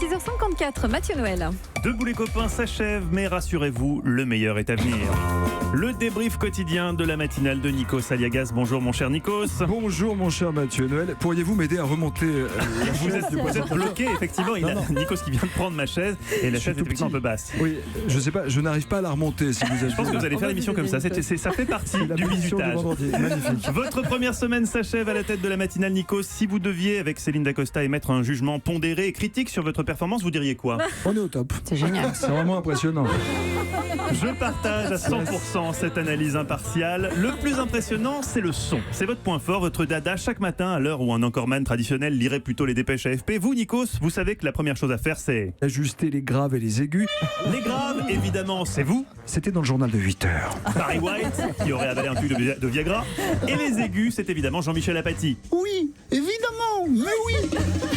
6h54, Mathieu Noël. Debout les copains s'achève, mais rassurez-vous, le meilleur est à venir. Le débrief quotidien de la matinale de Nikos Aliagas. Bonjour mon cher Nikos. Bonjour mon cher Mathieu Noël. Pourriez-vous m'aider à remonter la chaise du Vous êtes bloqué, effectivement. Non. Nikos qui vient de prendre ma chaise et la chaise est effectivement un peu basse. Oui, je sais pas, je n'arrive pas à la remonter si vous êtes. Je pense que vous allez faire l'émission comme ça. Ça fait partie du bisutage. Magnifique. Votre première semaine s'achève à la tête de la matinale Nikos. Si vous deviez, avec Céline Dacosta, émettre un jugement pondéré et critique sur votre performance, vous diriez quoi? On est au top. C'est génial. C'est vraiment impressionnant. Je partage à 100% cette analyse impartiale. Le plus impressionnant, c'est le son. C'est votre point fort, votre dada chaque matin à l'heure où un anchorman traditionnel lirait plutôt les dépêches AFP. Vous, Nikos, vous savez que la première chose à faire, c'est Ajuster les graves et les aigus. les graves, évidemment, c'est vous. C'était dans le journal de 8 heures. Barry White, qui aurait avalé un tube de Viagra. Et les aigus, c'est évidemment Jean-Michel Apathy. Oui, évidemment, mais oui.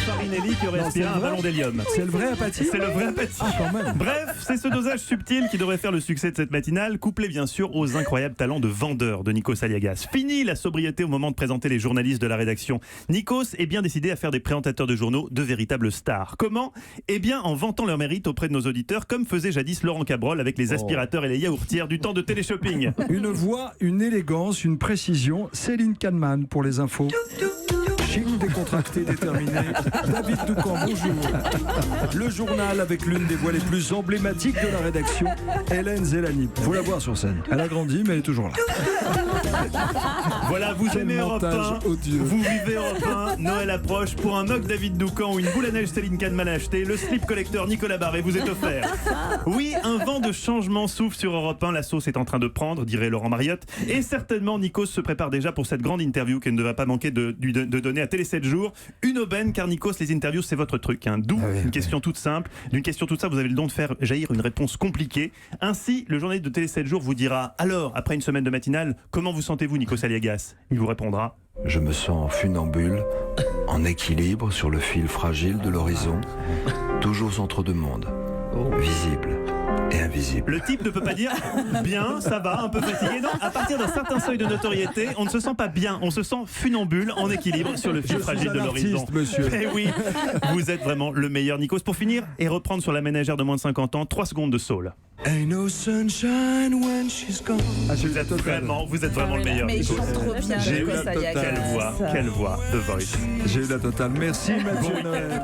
Farinelli, qui aurait aspiré un ballon d'hélium. C'est le vrai Apathy. C'est le vrai Apathy. Ah, quand même. Bref, c'est ce dosage subtil qui devrait faire le succès de cette matinale, couplé bien sûr aux incroyables talents de vendeur de Nikos Aliagas. Fini la sobriété au moment de présenter les journalistes de la rédaction. Nikos est bien décidé à faire des présentateurs de journaux de véritables stars. Comment? Eh bien en vantant leur mérite auprès de nos auditeurs, comme faisait jadis Laurent Cabrol avec les aspirateurs et les yaourtières du temps de téléshopping. Une voix, une élégance, une précision. Céline Kahneman pour les infos. Chic, décontracté, déterminé. David Doucan, bonjour. Le journal avec l'une des voix les plus emblématiques de la rédaction, Hélène Zélani. Faut la voir sur scène. Elle a grandi, mais elle est toujours là. Voilà, vous Quel aimez Europe montage 1, odieux. vous vivez Europe 1, Noël approche, pour un mug David Doucan ou une boule à neige Céline Kahneman à acheter, le slip collector Nicolas Barré vous est offert. Oui, un vent de changement souffle sur Europe 1, la sauce est en train de prendre, dirait Laurent Mariotte, et certainement Nikos se prépare déjà pour cette grande interview qu'elle ne va pas manquer de donner à Télé 7 jours. Une aubaine, car Nikos, les interviews c'est votre truc, hein. D'où une question toute simple, d'une question toute simple, vous avez le don de faire jaillir une réponse compliquée. Ainsi, le journaliste de Télé 7 jours vous dira, alors, après une semaine de matinale, comment vous sentez-vous Nikos Aliagas? Il vous répondra, Je me sens funambule, en équilibre sur le fil fragile de l'horizon, toujours entre deux mondes, visible et invisible. le type ne peut pas dire bien, ça va, un peu fatigué. Non, à partir d'un certain seuil de notoriété, on ne se sent pas bien, on se sent funambule, en équilibre sur le fil fragile de l'horizon. Monsieur. Eh oui, vous êtes vraiment le meilleur Nikos. Pour finir et reprendre sur la ménagère de moins de 50 ans, 3 secondes de soul. Ain't no sunshine when she's gone. Vous êtes vraiment le meilleur. Mais il Nikos. chante trop bien, J'ai eu Nikos la totale. Aliagas. Quelle voix, The Voice. J'ai eu la totale. Merci Mathieu Noël.